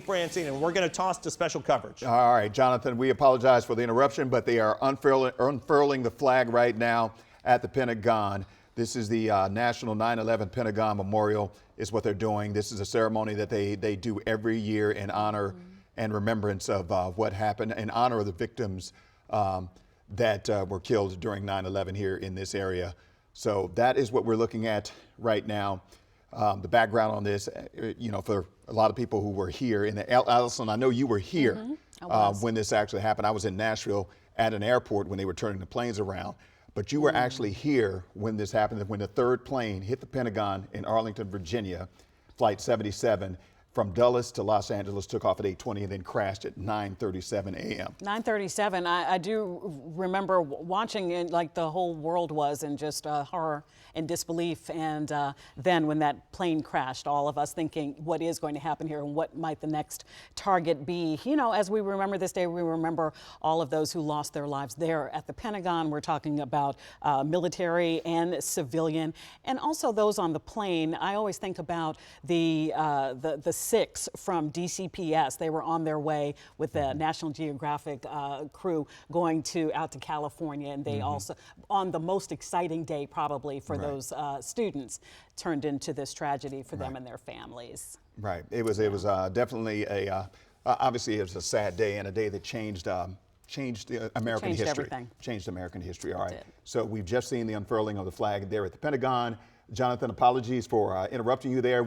Francine, and we're going to toss to special coverage. All right, Jonathan, we apologize for the interruption, but they are unfurling the flag right now at the Pentagon. This is the National 9/11 Pentagon Memorial is what they're doing. This is a ceremony that they do every year in honor and remembrance of what happened, in honor of the victims that were killed during 9/11 here in this area. So that is what we're looking at right now. The background on this, for a lot of people who were here, Allison, I know you were here when this actually happened. I was in Nashville at an airport when they were turning the planes around. But you were actually here when this happened, when the third plane hit the Pentagon in Arlington, Virginia, Flight 77. From Dulles to Los Angeles, took off at 8:20 and then crashed at 9:37 a.m. 9:37. I do remember watching it like the whole world was in just horror and disbelief. And then when that plane crashed, all of us thinking, what is going to happen here and what might the next target be? You know, as we remember this day, we remember all of those who lost their lives there at the Pentagon. We're talking about military and civilian, and also those on the plane. I always think about the 6 from DCPS. They were on their way with the National Geographic crew going out to California, and they also, on the most exciting day probably for those students, turned into this tragedy for them and their families. Right. It was definitely obviously it was a sad day and a day that changed American history. Everything. Changed American history. All right. It did. So we've just seen the unfurling of the flag there at the Pentagon. Jonathan, apologies for interrupting you there.